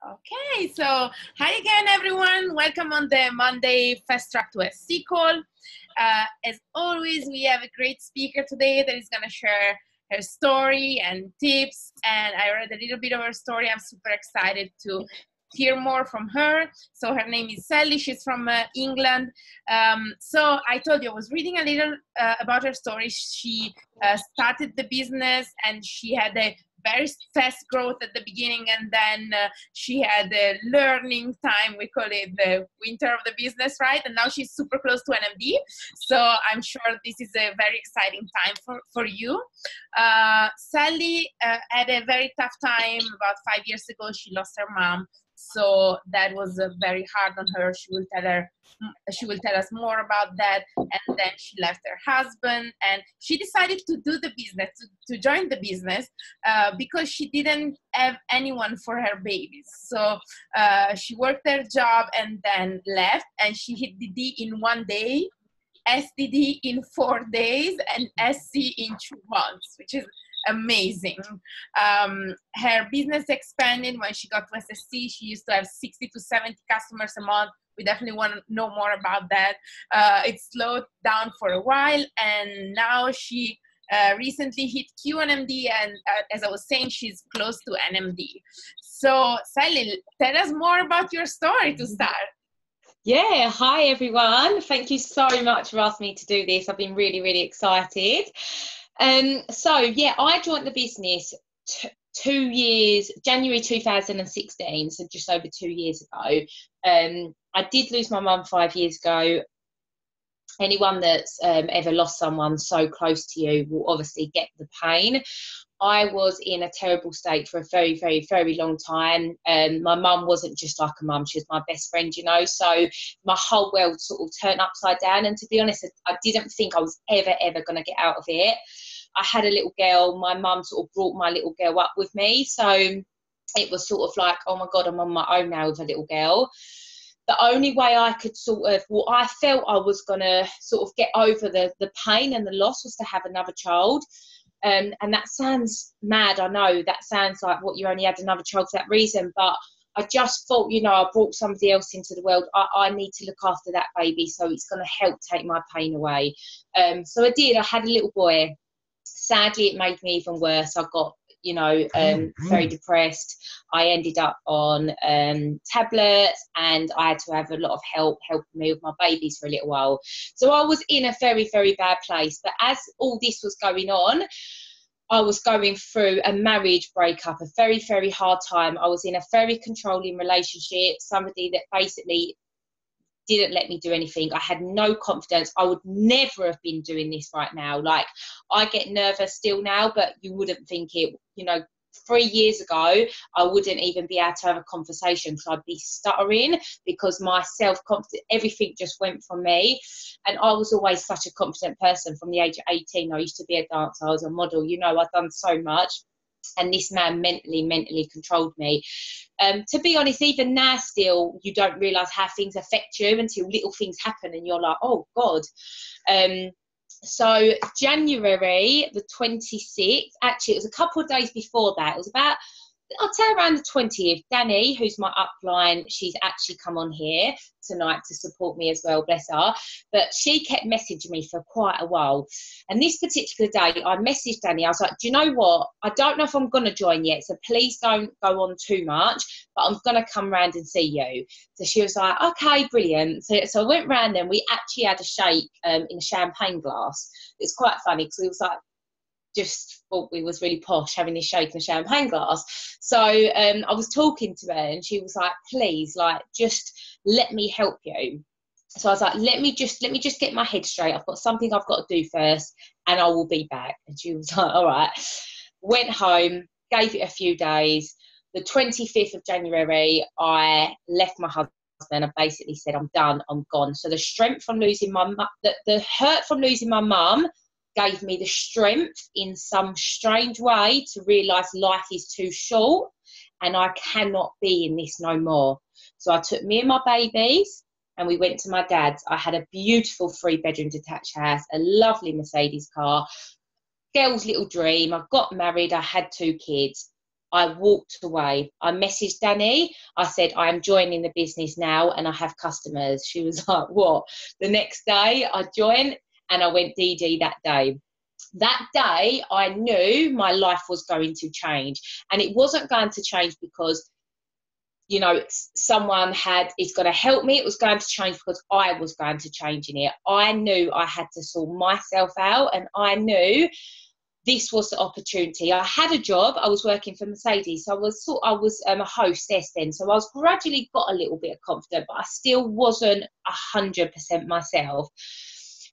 Okay, so hi again, everyone. Welcome on the Monday Fast Track to SC call. As always, we have a great speaker today that is going to share her story and tips. And I read a little bit of her story. I'm super excited to hear more from her. So her name is Sally. She's from England. So I told you I was reading a little about her story. She started the business and she had a very fast growth at the beginning, and then she had a learning time. We call it the winter of the business, right? And now she's super close to NMD. So I'm sure this is a very exciting time for you. Sally had a very tough time about 5 years ago. She lost her mom. So that was very hard on her. She will tell us more about that. And then she left her husband and she decided to do the business, to join the business because she didn't have anyone for her babies. So she worked her job and then left, and she hit DD in 1 day, SDD in 4 days, and SC in 2 months, which is amazing. Her business expanded when she got to SSC. She used to have 60 to 70 customers a month. We definitely want to know more about that. It slowed down for a while, and now she recently hit QNMD, and as I was saying, she's close to NMD. So Sally, tell us more about your story to start. Yeah, hi everyone. Thank you so much for asking me to do this. I've been really, really excited. So yeah, I joined the business 2 years, January 2016, so just over 2 years ago. I did lose my mum 5 years ago. Anyone that's ever lost someone so close to you will obviously get the pain. I was in a terrible state for a very, very, very long time. My mum wasn't just like a mum, she was my best friend, you know, so my whole world sort of turned upside down. And to be honest, I didn't think I was ever going to get out of it. I had a little girl. My mum sort of brought my little girl up with me. So it was sort of like, oh my God, I'm on my own now with a little girl. The only way I could I felt I was going to sort of get over the pain and the loss was to have another child. And that sounds mad, I know. That sounds like what, you only had another child for that reason. But I just thought, you know, I brought somebody else into the world. I need to look after that baby, so it's going to help take my pain away. So I did. I had a little boy. Sadly, it made me even worse. I got, you know, very depressed. I ended up on tablets, and I had to have a lot of help helping me with my babies for a little while. So I was in a very, very bad place. But as all this was going on, I was going through a marriage breakup, a very, very hard time. I was in a very controlling relationship, somebody that basically didn't let me do anything. I had no confidence. I would never have been doing this right now. Like, I get nervous still now, but you wouldn't think it, you know, 3 years ago, I wouldn't even be able to have a conversation because I'd be stuttering because my self-confidence, everything just went from me. And I was always such a confident person from the age of 18. I used to be a dancer, I was a model, you know, I've done so much. And this man mentally controlled me. To be honest, even now still, you don't realise how things affect you until little things happen and you're like, oh God. So January the 26th, actually it was a couple of days before that, it was about, I'll tell around the 20th, Danny, who's my upline, she's actually come on here tonight to support me as well, bless her. But she kept messaging me for quite a while. And this particular day, I messaged Danny. I was like, do you know what? I don't know if I'm going to join yet, so please don't go on too much, but I'm going to come round and see you. So she was like, okay, brilliant. So I went round and we actually had a shake in a champagne glass. It's quite funny because we was like, just thought we was really posh having this shake in a champagne glass. So I was talking to her and she was like, please, like, just let me help you. So I was like, let me just get my head straight. I've got something I've got to do first and I will be back. And she was like, all right. Went home, gave it a few days. The 25th of January, I left my husband. I basically said, I'm done, I'm gone. So the strength from losing my mum, the hurt from losing my mum gave me the strength in some strange way to realise life is too short and I cannot be in this no more. So I took me and my babies and we went to my dad's. I had a beautiful 3-bedroom detached house, a lovely Mercedes car, girl's little dream. I got married, I had 2 kids. I walked away. I messaged Danny. I said, I am joining the business now and I have customers. She was like, what? The next day I joined and I went DD that day. That day I knew my life was going to change, and it wasn't going to change because, you know, someone is going to help me. It was going to change because I was going to change in it. I knew I had to sort myself out, and I knew this was the opportunity. I had a job. I was working for Mercedes, so I was a hostess then. So I was gradually got a little bit of confidence, but I still wasn't 100% myself.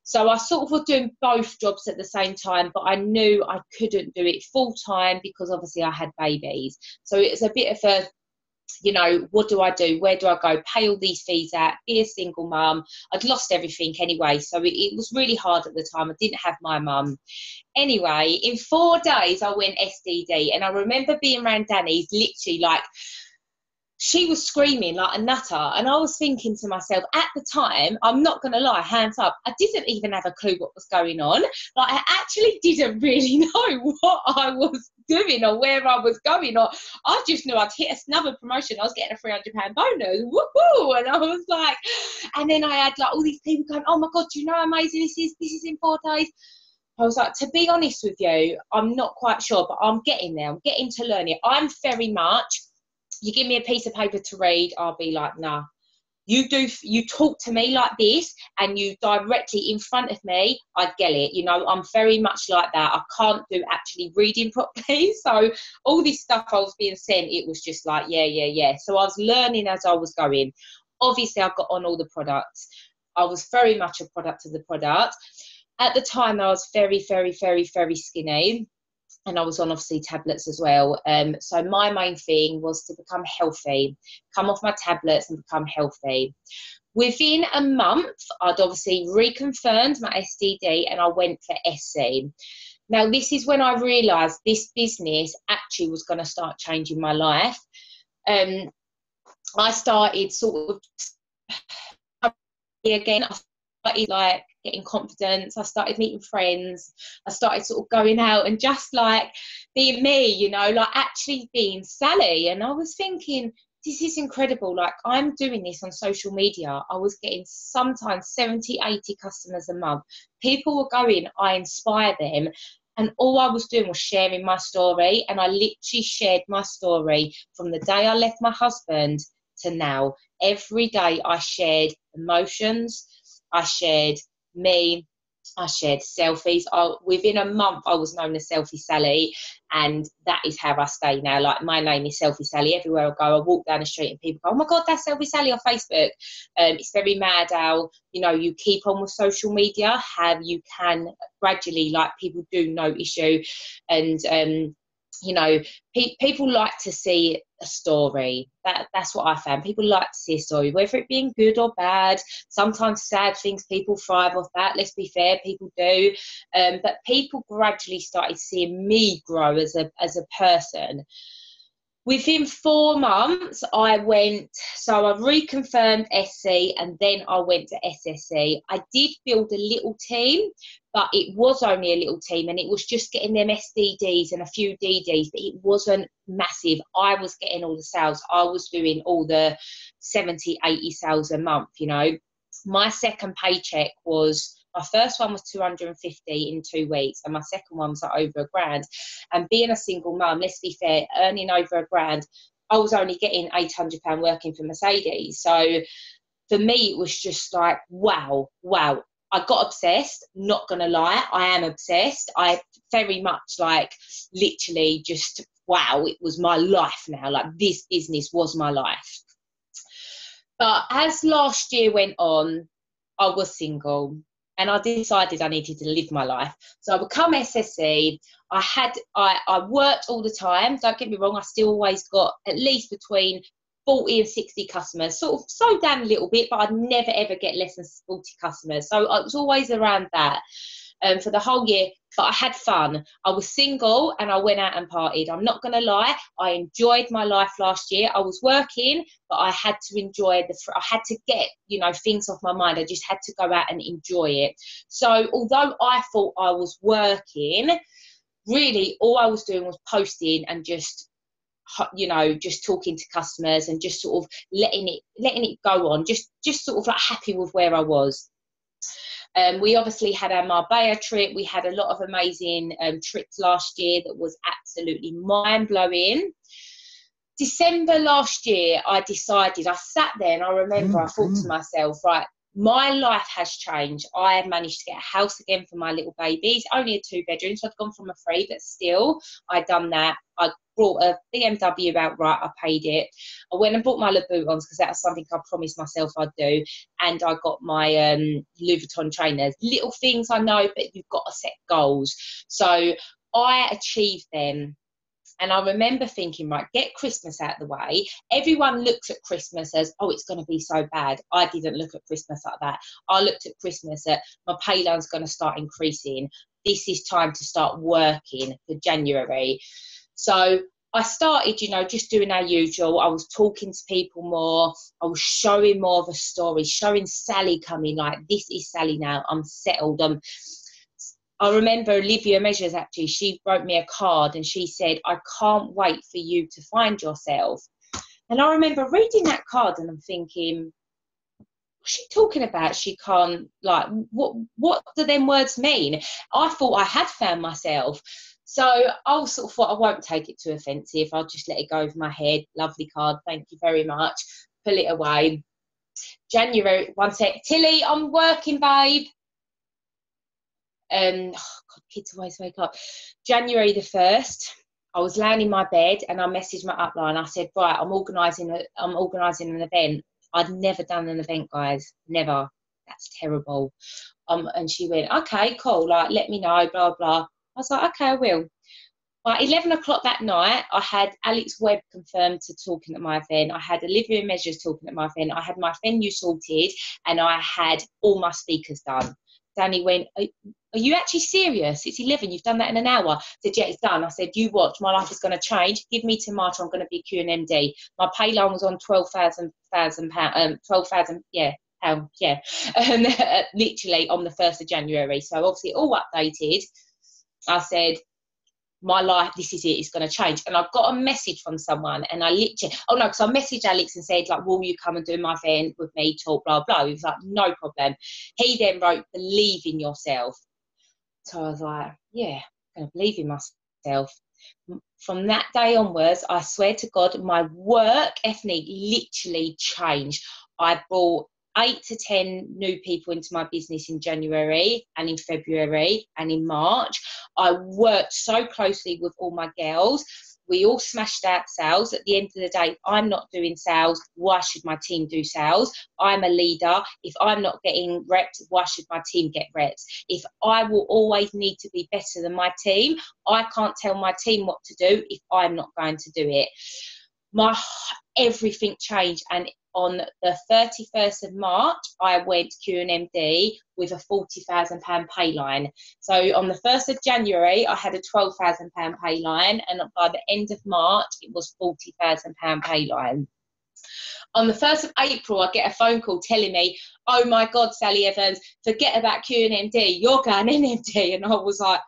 So I sort of was doing both jobs at the same time, but I knew I couldn't do it full time because obviously I had babies. So it was a bit of a, you know, what do I do? Where do I go? Pay all these fees out, be a single mum. I'd lost everything anyway. So it was really hard at the time. I didn't have my mum. Anyway, in 4 days, I went SDD. And I remember being around Danny's, literally like, she was screaming like a nutter. And I was thinking to myself, at the time, I'm not going to lie, hands up, I didn't even have a clue what was going on. Like, I actually didn't really know what I was doing or where I was going, or I just knew I'd hit another promotion. I was getting a £300 bonus, woohoo! And I was like, and then I had like all these people going, oh my God, do you know how amazing this is in 4 days? I was like, to be honest with you, I'm not quite sure, but I'm getting there. I'm getting to learn it. I'm very much, you give me a piece of paper to read, I'll be like, nah. You talk to me like this and you directly in front of me, I get it. You know, I'm very much like that. I can't do actually reading properly. So all this stuff I was being sent, it was just like, yeah. So I was learning as I was going. Obviously, I got on all the products. I was very much a product of the product. At the time, I was very, very, very, very skinny. And I was on obviously tablets as well. So my main thing was to become healthy, come off my tablets and become healthy. Within a month, I'd obviously reconfirmed my SDD and I went for SC. Now, this is when I realised this business actually was going to start changing my life. I started sort of again, I started like getting confidence. I started meeting friends. I started sort of going out and just like being me, you know, like actually being Sally. And I was thinking, this is incredible. Like, I'm doing this on social media. I was getting sometimes 70, 80 customers a month. People were going, I inspire them. And all I was doing was sharing my story. And I literally shared my story from the day I left my husband to now. Every day I shared emotions. I shared me. I shared selfies. Within a month, I was known as Selfie Sally, and that is how I stay now. Like, my name is Selfie Sally. Everywhere I go, I walk down the street and people go, oh my God, that's Selfie Sally on Facebook. It's very mad how, you know, you keep on with social media, how you can gradually, like, people do notice you, and you know, people like to see a story. That's what I found. People like to see a story, whether it being good or bad. Sometimes sad things, people thrive off that. Let's be fair, people do. But people gradually started seeing me grow as a person. Within 4 months, I reconfirmed SC and then I went to SSC. I did build a little team, but it was only a little team and it was just getting them SDDs and a few DDs, but it wasn't massive. I was getting all the sales. I was doing all the 70, 80 sales a month, you know. My second paycheck my first one was 250 in 2 weeks, and my second one was like over £1,000. And being a single mum, let's be fair, earning over £1,000, I was only getting £800 working for Mercedes. So for me, it was just like, wow. I got obsessed, not gonna lie, I am obsessed. I very much like literally just, wow, it was my life now. Like, this business was my life. But as last year went on, I was single. And I decided I needed to live my life. So I become SSE. I worked all the time. Don't get me wrong, I still always got at least between 40 and 60 customers. Sort of slowed down a little bit, but I'd never ever get less than 40 customers. So I was always around that for the whole year. But I had fun. I was single and I went out and partied. I'm not going to lie. I enjoyed my life last year. I was working, but I had to enjoy I had to get, you know, things off my mind. I just had to go out and enjoy it. So although I thought I was working, really all I was doing was posting and just you know, just talking to customers and just sort of letting it go on, just sort of like happy with where I was. We obviously had our Marbella trip. We had a lot of amazing trips last year that was absolutely mind-blowing. December last year, I decided, I sat there and I remember I thought to myself, right, my life has changed. I have managed to get a house again for my little babies, only a 2-bedroom, so I've gone from a 3, but still, I'd done that. I brought a BMW outright, I paid it. I went and bought my Louboutins because that was something I promised myself I'd do, and I got my Louis Vuitton trainers. Little things I know, but you've got to set goals. So I achieved them. And I remember thinking, right, get Christmas out of the way. Everyone looks at Christmas as, oh, it's going to be so bad. I didn't look at Christmas like that. I looked at Christmas at my pay line's going to start increasing. This is time to start working for January. So I started, you know, just doing our usual. I was talking to people more. I was showing more of a story, showing Sally coming, like, this is Sally now. I'm settled. I remember Olivia Measures, actually, she wrote me a card and she said, I can't wait for you to find yourself. And I remember reading that card and I'm thinking, what's she talking about? She can't, like, what do them words mean? I thought I had found myself. So I sort of thought, I won't take it too offensive. I'll just let it go over my head. Lovely card. Thank you very much. Pull it away. January, one sec. Tilly, I'm working, babe. Oh God, kids always wake up. January the 1st, I was laying in my bed and I messaged my upline. I said, right, I'm organising an event. I'd never done an event, guys, never. That's terrible. And she went, okay, cool, like, let me know, blah blah. I was like, okay, I will. By 11 o'clock that night, I had Alex Webb confirmed to talking at my event. I had Olivia Measures talking at my event. I had my venue sorted and I had all my speakers done. Danny went, are you actually serious? It's 11, you've done that in an hour. I said, yeah, it's done. I said, you watch, my life is going to change. Give me till March, I'm going to be QNMD. My pay line was on £12,000, pound, yeah. Literally on the 1st of January. So obviously all updated. I said, my life, this is it, it's going to change. And I got a message from someone and I literally, because I messaged Alex and said, like, will you come and do my event with me, talk, blah, blah. He was like, no problem. He then wrote, believe in yourself. So I was like, yeah, I'm going to believe in myself. From that day onwards, I swear to God, my work ethic literally changed. I brought 8 to 10 new people into my business in January and in February and in March. I worked so closely with all my girls. We all smashed out sales. At the end of the day, I'm not doing sales. Why should my team do sales? I'm a leader. If I'm not getting reps, why should my team get reps? If I will always need to be better than my team, I can't tell my team what to do if I'm not going to do it. Everything changed, and on the 31st of March, I went QNMD with a £40,000 pay line. So on the 1st of January, I had a £12,000 pay line, and by the end of March, it was £40,000 pay line. On the 1st of April, I get a phone call telling me, oh my God, Sally Evans, forget about QNMD, you're going NMD. And I was like,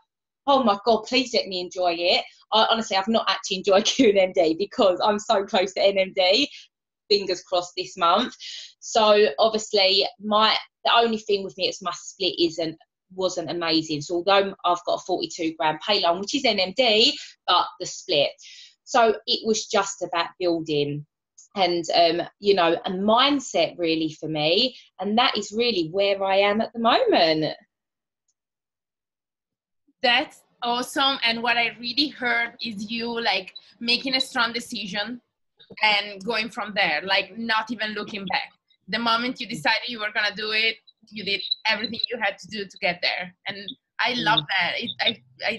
oh my God, please let me enjoy it. Honestly, I've not actually enjoyed QNMD because I'm so close to NMD. Fingers crossed this month. So obviously the only thing with me is my split wasn't amazing. So although I've got a 42 grand pay line, which is NMD, but the split. So it was just about building and a mindset really for me. And that is really where I am at the moment. That's awesome. And what I really heard is you like making a strong decision and going from there, like not even looking back. The moment you decided you were gonna do it, you did everything you had to do to get there. And I love that.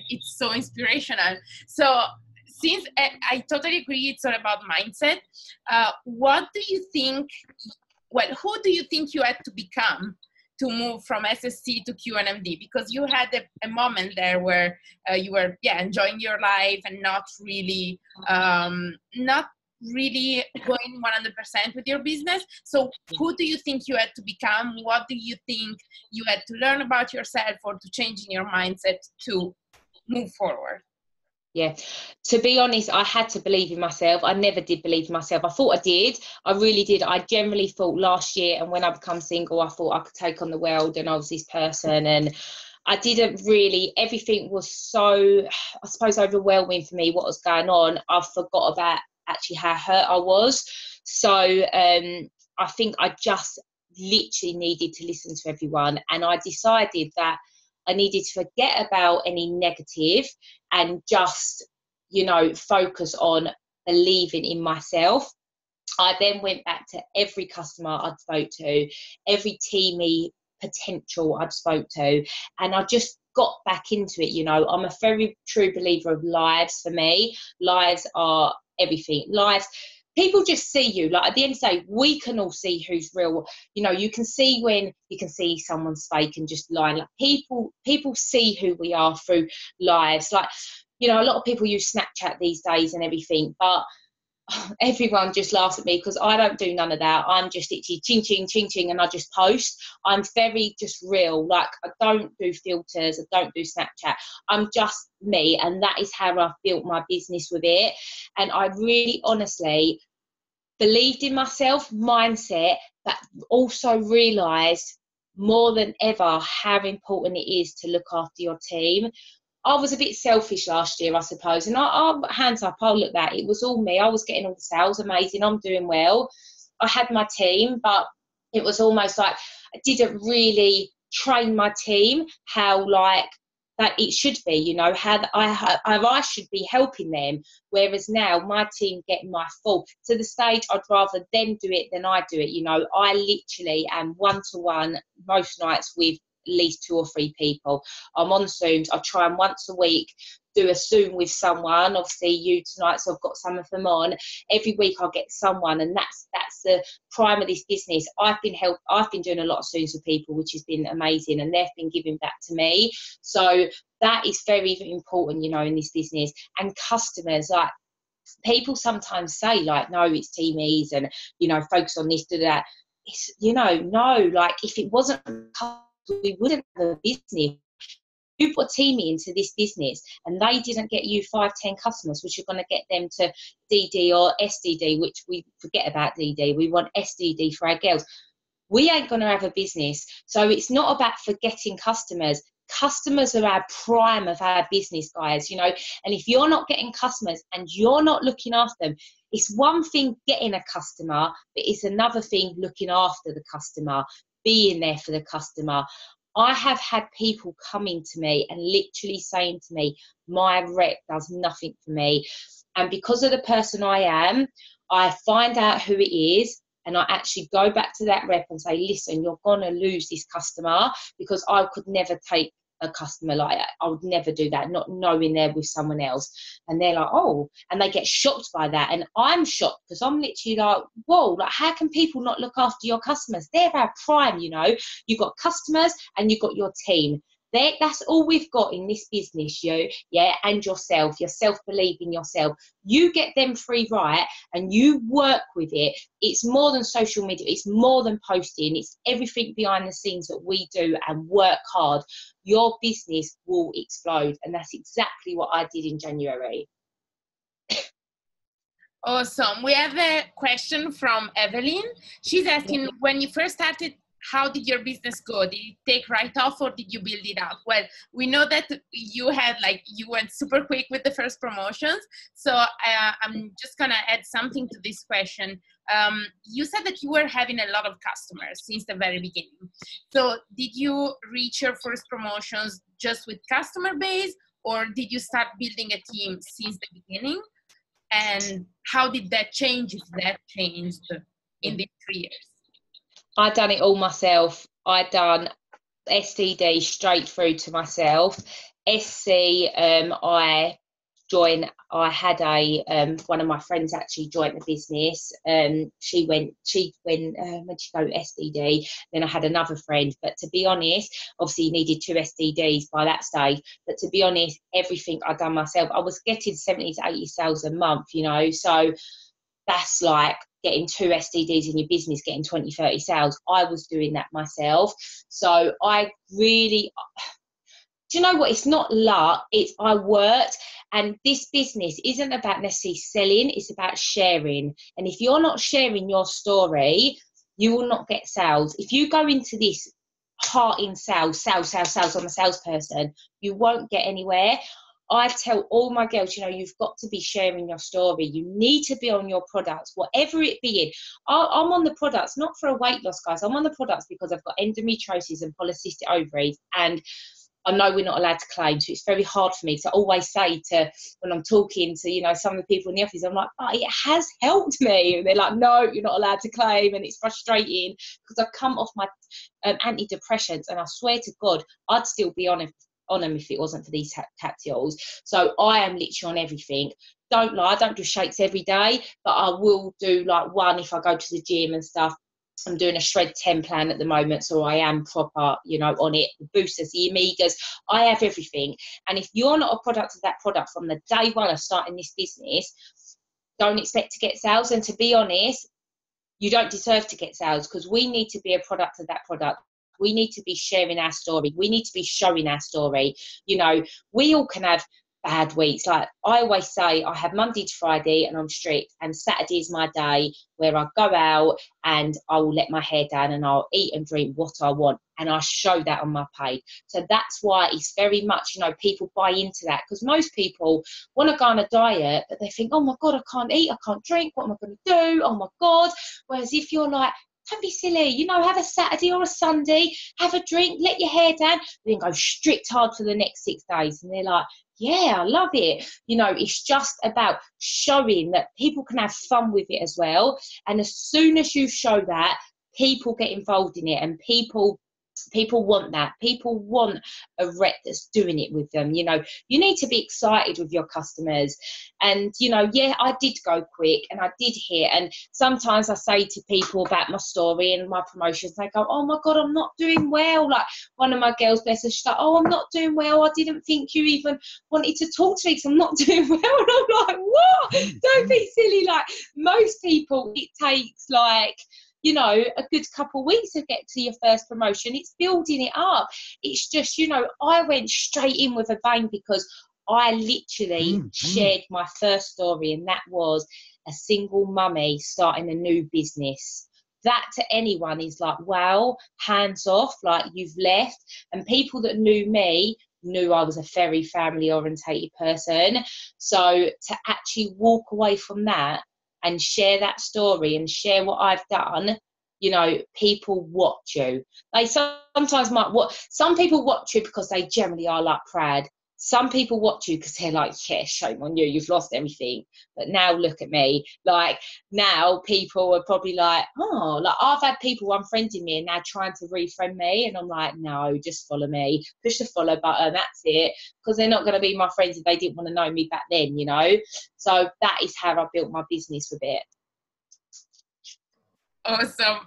It's so inspirational. So since I totally agree, it's all about mindset. What do you think, who do you think you had to become to move from SSC to QNMD? Because you had a moment there where you were enjoying your life and not really going 100% with your business. So who do you think you had to become? What do you think you had to learn about yourself or to change in your mindset to move forward? Yeah, to be honest, I had to believe in myself. I never did believe in myself. I thought I did. I really did. I generally thought last year, and when I become single, I thought I could take on the world, and I was this person. And I didn't really, everything was so, I suppose, overwhelming for me, what was going on. I forgot about actually how hurt I was. So I think I just literally needed to listen to everyone. And I decided that I needed to forget about any negative and just, you know, focus on believing in myself. I then went back to every customer I'd spoke to, every teamie potential I'd spoke to, and I just got back into it. You know, I'm a very true believer of lives. For me, lives are everything. Lives, people just see you. Like, at the end of the day, we can all see who's real. You know, you can see when you can see someone's fake and just lying. Like, people see who we are through lives. Like, you know, a lot of people use Snapchat these days and everything, but everyone just laughs at me because I don't do none of that. I'm just itchy, ching, ching, ching, ching, and I just post. I'm very just real. Like, I don't do filters. I don't do Snapchat. I'm just me, and that is how I've built my business with it. And I really, honestly believed in myself, mindset, but also realised more than ever how important it is to look after your team. I was a bit selfish last year, I suppose, and hands up, I'll look that. It was all me. I was getting all the sales, amazing. I'm doing well. I had my team, but it was almost like I didn't really train my team how, like, that it should be, you know, how I should be helping them. Whereas now my team get my full to the stage. I'd rather them do it than I do it. You know, I literally am one-to-one most nights with at least 2 or 3 people. I'm on Zooms. I try and once a week do a Zoom with someone. Obviously, you tonight, so I've got some of them on. Every week I'll get someone, and that's the prime of this business. I've been doing a lot of Zooms with people, which has been amazing, and they've been giving back to me. So that is very, very important, you know, in this business. And customers, like, people sometimes say, like, no, it's teamies and, you know, focus on this, do that. It's, you know, no, like, if it wasn't, we wouldn't have a business. You put a teamie into this business and they didn't get you 5-10 customers, which are going to get them to DD or SDD, which we forget about DD. We want SDD for our girls. We ain't going to have a business. So it's not about forgetting customers. Customers are our prime of our business, guys, you know. And if you're not getting customers and you're not looking after them, it's one thing getting a customer, but it's another thing looking after the customer, being there for the customer. I have had people coming to me and literally saying to me, my rep does nothing for me. And because of the person I am, I find out who it is, and I actually go back to that rep and say, listen, you're going to lose this customer, because I could never take a customer like that. I would never do that, not knowing they're with someone else. And they're like, oh, and they get shocked by that. And I'm shocked because I'm literally like, whoa, like, how can people not look after your customers? They're our prime, you know. You've got customers and you've got your team. That's all we've got in this business, and yourself believe in yourself. You get them free right and you work with it. It's more than social media, it's more than posting, it's everything behind the scenes that we do and work hard. Your business will explode, and that's exactly what I did in January. Awesome. We have a question from Evelyn. She's asking, when you first started, how did your business go? Did it take right off or did you build it up? Well, we know that you went super quick with the first promotions. So I'm just going to add something to this question. You said that you were having a lot of customers since the very beginning. So did you reach your first promotions just with customer base, or did you start building a team since the beginning? And how did that change, if that changed in these 3 years? I done it all myself. I done SDD straight through to myself. SC, I had one of my friends actually joined the business. She went SDD. Then I had another friend. But to be honest, obviously you needed 2 SDDs by that stage. But to be honest, everything I done myself. I was getting 70 to 80 sales a month, you know. So that's like getting 2 SDDs in your business, getting 20, 30 sales. I was doing that myself. So I really, do you know what? It's not luck. It's I worked, and this business isn't about necessarily selling. It's about sharing. And if you're not sharing your story, you will not get sales. If you go into this heart in sales, I'm a salesperson, you won't get anywhere. I tell all my girls, you know, you've got to be sharing your story. You need to be on your products, whatever it be in. I'm on the products, not for a weight loss, guys. I'm on the products because I've got endometriosis and polycystic ovaries, and I know we're not allowed to claim, so it's very hard for me. So I always say to, when I'm talking to, you know, some of the people in the office, I'm like, oh, it has helped me. And they're like, no, you're not allowed to claim. And it's frustrating because I've come off my antidepressants, and I swear to God, I'd still be on them if it wasn't for these capsules. So I am literally on everything. Don't lie, I don't do shakes every day, but I will do like one if I go to the gym and stuff. I'm doing a Shred 10 plan at the moment, so I am proper, you know, on it. The boosters, the omegas, I have everything. And if you're not a product of that product from the day one of starting this business, don't expect to get sales. And to be honest, you don't deserve to get sales, because we need to be a product of that product. We need to be sharing our story. We need to be showing our story. You know, we all can have bad weeks. Like I always say, I have Monday to Friday and I'm strict, and Saturday is my day where I go out and I will let my hair down and I'll eat and drink what I want, and I show that on my page. So that's why it's very much, you know, people buy into that, because most people want to go on a diet, but they think, oh my God, I can't eat, I can't drink, what am I going to do? Oh my God. Whereas if you're like, don't be silly, you know, have a Saturday or a Sunday, have a drink, let your hair down, then go strict hard for the next 6 days. And they're like, yeah, I love it. You know, it's just about showing that people can have fun with it as well. And as soon as you show that, people get involved in it, and people want that. People want a rep that's doing it with them. You know, you need to be excited with your customers. And, you know, yeah, I did go quick and I did hit. And sometimes I say to people about my story and my promotions, they go, oh my God, I'm not doing well. Like one of my girls, bless her, she's like, oh, I'm not doing well. I didn't think you even wanted to talk to me because I'm not doing well. And I'm like, what? Don't be silly. Like most people, it takes like, you know, a good couple of weeks to get to your first promotion. It's building it up. It's just, you know, I went straight in with a bang because I literally shared my first story, and that was a single mummy starting a new business. That to anyone is like, wow, hands off, like you've left. And people that knew me knew I was a very family orientated person. So to actually walk away from that and share that story and share what I've done, you know, people watch you. They sometimes might watch, some people watch you because they generally are like proud. Some people watch you because they're like, yeah, shame on you, you've lost everything. But now look at me. Like now people are probably like, oh, like I've had people unfriending me and now trying to refriend me. And I'm like, no, just follow me. Push the follow button, that's it. Because they're not going to be my friends if they didn't want to know me back then, you know. So that is how I built my business with it. Awesome.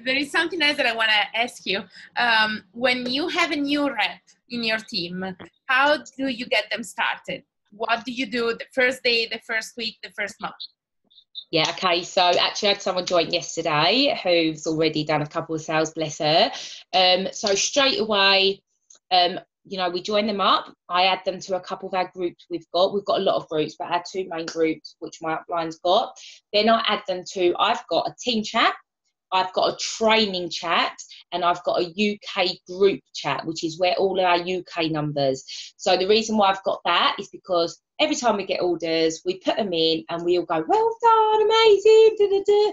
There is something else that I want to ask you. When you have a new rep in your team, how do you get them started? What do you do the first day, the first week, the first month? Yeah, okay. So actually I had someone join yesterday who's already done a couple of sales, bless her. So straight away, you know, we join them up. I add them to a couple of our groups we've got. We've got a lot of groups, but our 2 main groups, which my upline's got. Then I add them to, I've got a team chat, I've got a training chat, and I've got a UK group chat, which is where all our UK numbers. So the reason why I've got that is because every time we get orders, we put them in and we all go, well done, amazing, da, da, da.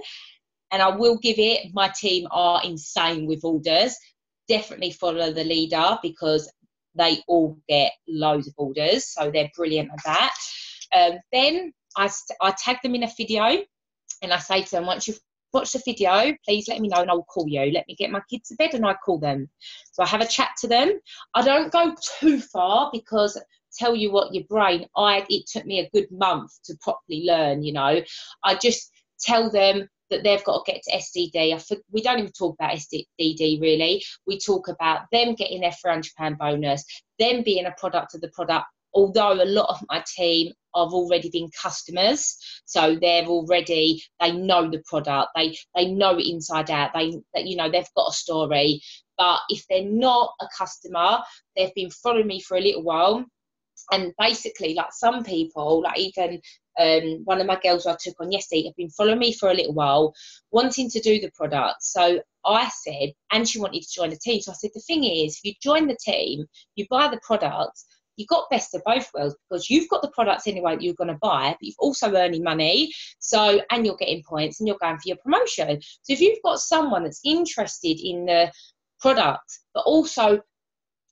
And I will give it, my team are insane with orders. Definitely follow the leader because they all get loads of orders, so they're brilliant at that. Then I tag them in a video, and I say to them, once you've watched the video, please let me know and I'll call you. Let me get my kids to bed and I call them. So I have a chat to them. I don't go too far because tell you what, your brain, it took me a good month to properly learn, you know. I just tell them that they've got to get to SDD. We don't even talk about SDD really. We talk about them getting their £300 bonus, them being a product of the product, although a lot of my team have already been customers. So they know the product, they know it inside out, you know, they've got a story. But if they're not a customer, they've been following me for a little while. And basically, like some people, like even one of my girls I took on yesterday, have been following me for a little while, wanting to do the product. So I said, and she wanted to join the team. So I said, the thing is, if you join the team, you buy the product, you got best of both worlds, because you've got the products anyway that you're going to buy, but you've also earning money. So, and you're getting points and you're going for your promotion. So if you've got someone that's interested in the product, but also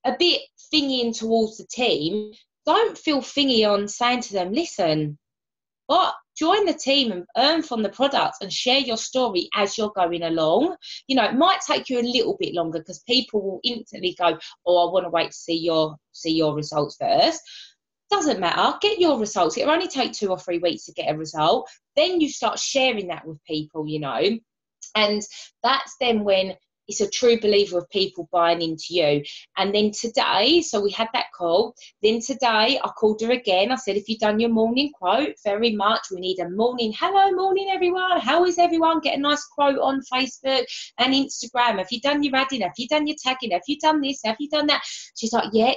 a bit thingy towards the team, don't feel thingy on saying to them, listen, but join the team and earn from the product and share your story as you're going along. You know, it might take you a little bit longer because people will instantly go, oh, I want to wait to see your results first. Doesn't matter. Get your results. It'll only take 2 or 3 weeks to get a result. Then you start sharing that with people, you know, and that's then when it's a true believer of people buying into you. And then today, so we had that call. Then today, I called her again. I said, if you've done your morning quote, very much, we need a morning, hello, morning, everyone. How is everyone? Get a nice quote on Facebook and Instagram. Have you done your adding? Have you done your tagging? Have you done this? Have you done that? She's like, yeah.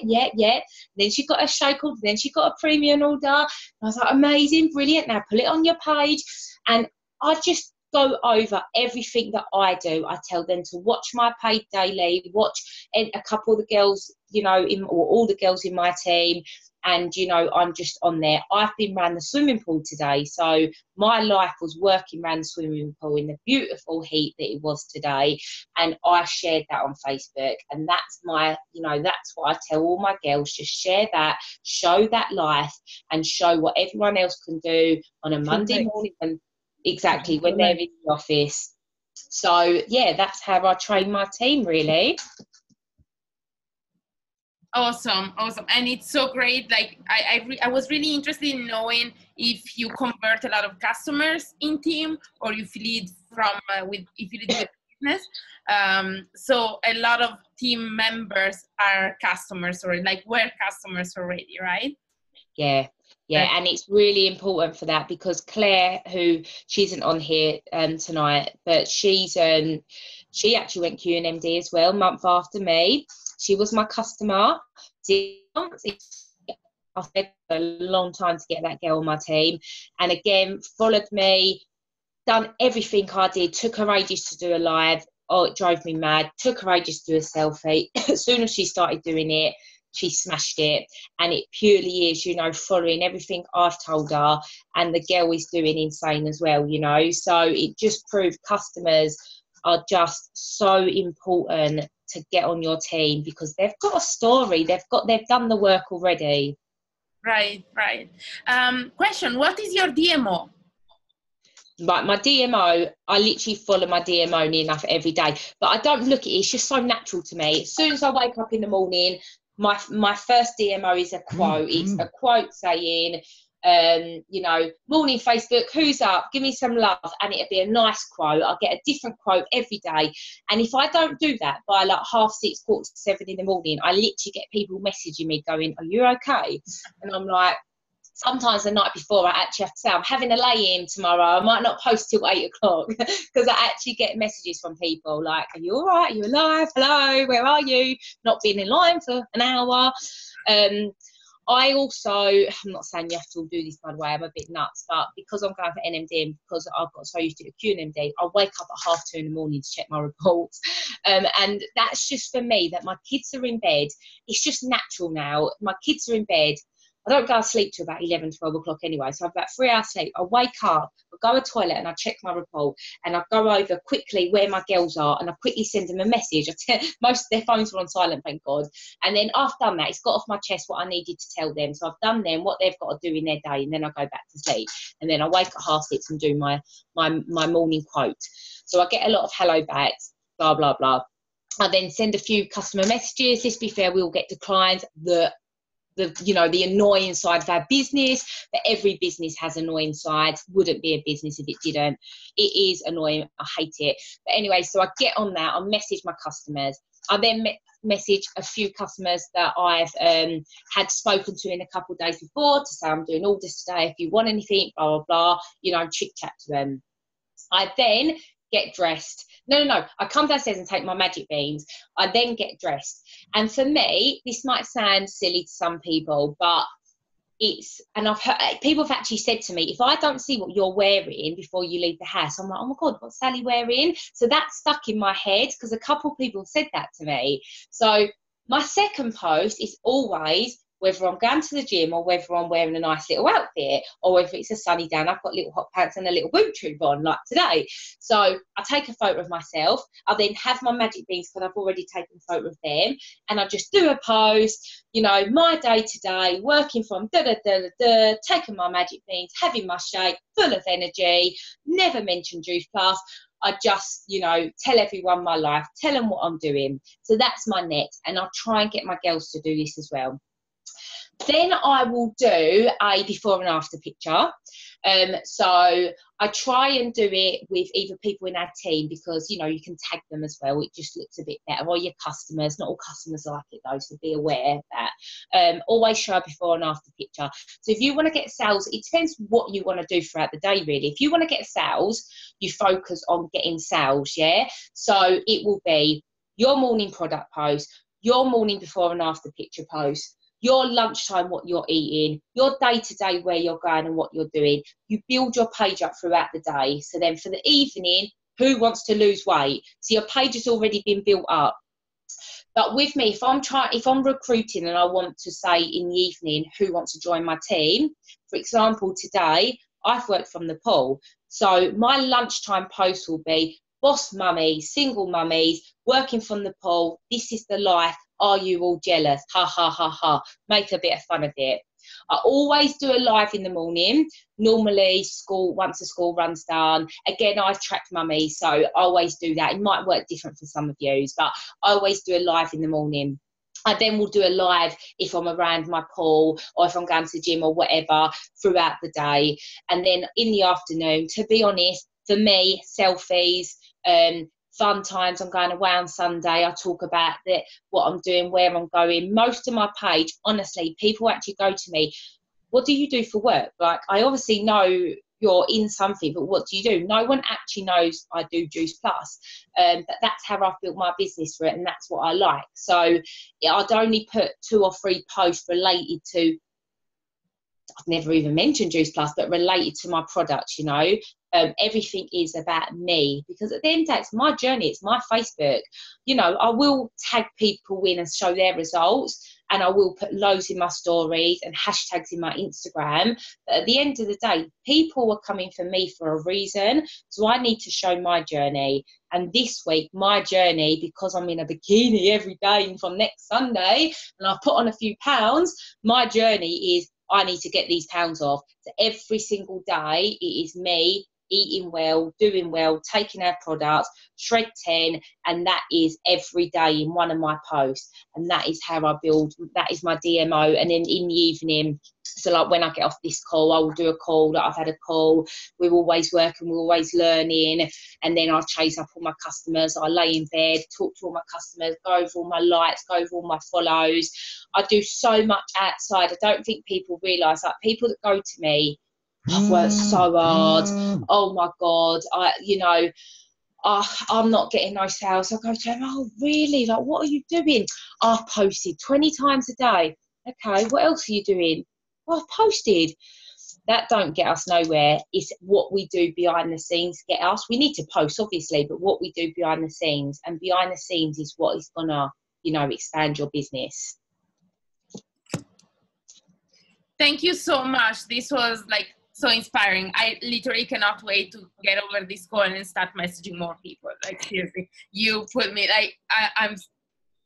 Then she got a show called, then she got a premium order. I was like, amazing, brilliant. Now put it on your page. And I just go over everything that I do. I tell them to watch my page daily, watch a couple of the girls, you know, or all the girls in my team, and, you know, I'm just on there. I've been around the swimming pool today, so my life was working around the swimming pool in the beautiful heat that it was today, and I shared that on Facebook, and that's my, you know, that's what I tell all my girls, just share that, show that life, and show what everyone else can do on a Monday morning. And exactly, when they're in the office. So yeah, that's how I train my team, really. Awesome. And it's so great. Like I was really interested in knowing if you convert a lot of customers in team, or if you lead from if you lead with business. So a lot of team members are customers, or like were customers already, right? Yeah, and it's really important for that, because Claire, who she isn't on here tonight, but she actually went QNMD as well, month after me. She was my customer. It took a long time to get that girl on my team, and again followed me, done everything I did. Took her ages to do a live. Oh, it drove me mad. Took her ages to do a selfie. As soon as she started doing it, she smashed it. And it purely is, you know, following everything I've told her, and the girl is doing insane as well, you know. So it just proved customers are just so important to get on your team, because they've got a story, they've done the work already. Right. Question, what is your DMO? Right, my DMO, I literally follow my DMO near enough every day, but I don't look at it, it's just so natural to me. As soon as I wake up in the morning, my first DMO is a quote. It's a quote saying, you know, morning Facebook, who's up, give me some love, and it'll be a nice quote. I'll get a different quote every day, and if I don't do that by like 6:30, 6:45 in the morning, I literally get people messaging me going, are you okay? And I'm like, sometimes the night before I actually have to say, I'm having a lay-in tomorrow, I might not post till 8 o'clock, because I actually get messages from people like, are you all right, are you alive, hello, where are you, not been in line for an hour. I also, I'm not saying you have to do this, by the way, I'm a bit nuts, but because I'm going for NMD and because I've got so used to QNMD, I wake up at 2:30 in the morning to check my reports. And that's just for me, that my kids are in bed. It's just natural now. My kids are in bed. I don't go to sleep till about 11, 12 o'clock anyway, so I've got 3 hours sleep. I wake up, I go to the toilet and I check my report, and I go over quickly where my girls are, and I quickly send them a message. Most of their phones were on silent, thank God. And then I've done that, it's got off my chest what I needed to tell them. So I've done them, what they've got to do in their day, and then I go back to sleep. And then I wake at 6:30 and do my morning quote. So I get a lot of hello backs, blah, blah, blah. I then send a few customer messages. Let's be fair, we all get declines. The annoying side of our business, but every business has annoying sides. Wouldn't be a business if it didn't. It is annoying. I hate it. But anyway, so I get on that. I message my customers. I then message a few customers that I've had spoken to in a couple of days before to say, I'm doing all this today. If you want anything, blah, blah, blah, chit chat to them. I then get dressed. No. I come downstairs and take my magic beans. I then get dressed. And for me, this might sound silly to some people, but and I've heard people have actually said to me, if I don't see what you're wearing before you leave the house, I'm like, oh my God, what's Sally wearing? So that's stuck in my head because a couple of people said that to me. So my second post is always whether I'm going to the gym or whether I'm wearing a nice little outfit or whether it's a sunny day and I've got little hot pants and a little boot tube on like today. So I take a photo of myself. I then have my magic beans because I've already taken a photo of them, and I just do a post, you know, my day to day, working from taking my magic beans, having my shake, full of energy, never mention Juice Plus. I just, you know, tell everyone my life, tell them what I'm doing. So that's my next, and I'll try and get my girls to do this as well. Then I will do a before and after picture. So I try and do it with either people in our team because, you know, you can tag them as well. It just looks a bit better. Or your customers. Not all customers like it though, so be aware of that. Always show a before and after picture. So if you want to get sales, it depends what you want to do throughout the day really. If you want to get sales, you focus on getting sales, yeah? So it will be your morning product post, your morning before and after picture post, your lunchtime, what you're eating, your day-to-day, where you're going and what you're doing. You build your page up throughout the day. So then for the evening, who wants to lose weight? So your page has already been built up. But with me, if I'm recruiting and I want to say in the evening, who wants to join my team? For example, today, I've worked from the pool. So my lunchtime post will be, boss mummies, single mummies, working from the pool. This is the life. Are you all jealous? Ha, ha, ha, ha. Make a bit of fun of it. I always do a live in the morning. Normally, once the school runs down. Again, I've tracked mummy, so I always do that. It might work different for some of you, but I always do a live in the morning. I then will do a live if I'm around my pool or if I'm going to the gym or whatever throughout the day. And then in the afternoon, to be honest, for me, selfies, fun times. I'm going away on Sunday. I talk about what I'm doing, where I'm going. Most of my page, honestly, people actually go to me, what do you do for work? Like, I obviously know you're in something, but what do you do? No one actually knows I do Juice Plus. But that's how I've built my business for it, and that's what I like. So I'd only put 2 or 3 posts related to, I've never even mentioned Juice Plus, but related to my products, you know. Everything is about me, because at the end of the day, it's my journey, it's my Facebook. You know, I will tag people in and show their results, and I will put loads in my stories and hashtags in my Instagram. But at the end of the day, people are coming for me for a reason, so I need to show my journey. And this week, my journey, because I'm in a bikini every day from next Sunday, and I've put on a few pounds, my journey is I need to get these pounds off. So every single day, it is me eating well, doing well, taking our products, Shred 10, and that is every day in one of my posts. And that is how I build, that is my DMO. And then in the evening, so like when I get off this call, I will do a call that I've had a call. We're always working, we're always learning. And then I'll chase up all my customers. I lay in bed, talk to all my customers, go over all my likes, go over all my follows. I do so much outside. I don't think people realise, like people that go to me, I've worked so hard. Oh my God, I'm not getting no sales. I go to them, oh really? Like, what are you doing? I've posted 20 times a day. Okay, what else are you doing? Well, I've posted. That don't get us nowhere. It's what we do behind the scenes get us. We need to post, obviously, but what we do behind the scenes, and behind the scenes is what is gonna, you know, expand your business. Thank you so much. This was like so inspiring. I literally cannot wait to get over this call and start messaging more people. Like seriously, you put me like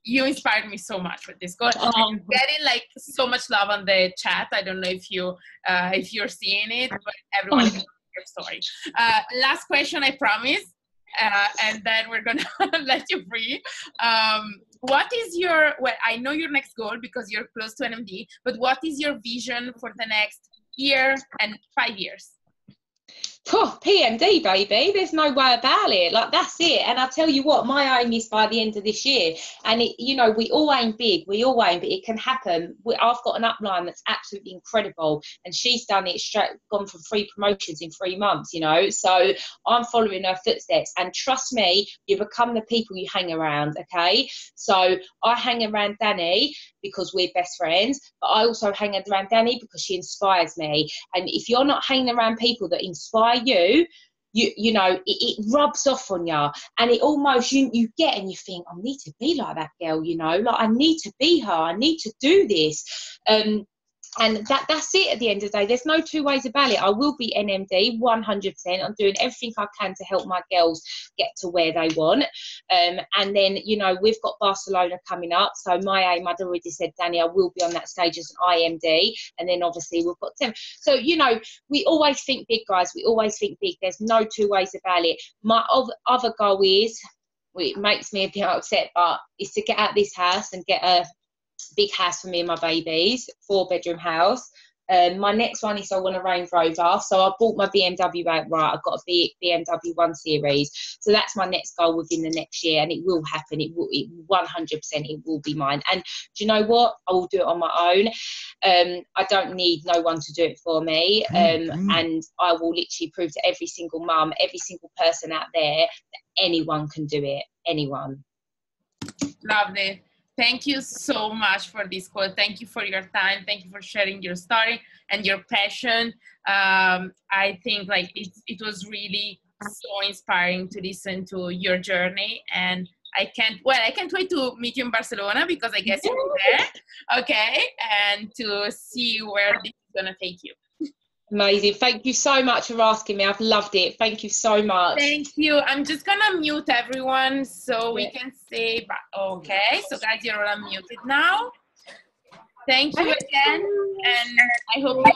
you inspired me so much with this call. I'm getting like so much love on the chat. I don't know if you're seeing it, but everyone is your story. Last question, I promise, and then we're gonna let you free. What is your, well, I know your next goal because you're close to NMD, but what is your vision for the next year and 5 years? PMD, baby, there's no way about it. Like, that's it. And I tell you what, my aim is by the end of this year, and it, you know, we all aim big, but it can happen. I've got an upline that's absolutely incredible, and she's done it straight, gone from 3 promotions in 3 months, you know, so I'm following her footsteps. And trust me, you become the people you hang around. Okay, so I hang around Danny because we're best friends, but I also hang around Danny because she inspires me. And if you're not hanging around people that inspire you, you know, it rubs off on you, and it almost, you get and you think, I need to be like that girl, you know, like I need to be her, I need to do this. And that's it at the end of the day. There's no 2 ways about it. I will be NMD 100%. I'm doing everything I can to help my girls get to where they want. And then, you know, we've got Barcelona coming up. So my aim, I'd already said, Danny, I will be on that stage as an IMD. And then obviously we've got 10. So, you know, we always think big, guys. We always think big. There's no 2 ways about it. My other goal is, it makes me a bit upset, but is to get out of this house and get a big house for me and my babies, 4-bedroom house. My next one is I want a Range Rover, so I bought my BMW outright. I've got a BMW 1 Series, so that's my next goal within the next year, and it will happen. It 100% it will be mine. And do you know what? I will do it on my own. I don't need no one to do it for me, and I will literally prove to every single mum, every single person out there, that anyone can do it. Anyone. Lovely. Thank you so much for this call. Thank you for your time. Thank you for sharing your story and your passion. I think like it was really so inspiring to listen to your journey, and I can't wait to meet you in Barcelona, because I guess you'll be there. Okay, and to see where this is gonna take you. Amazing. Thank you so much for asking me. I've loved it. Thank you so much. Thank you. I'm just gonna mute everyone so we can say bye. Okay, so guys, you're all unmuted now. Thank you again, and I hope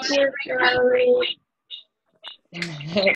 you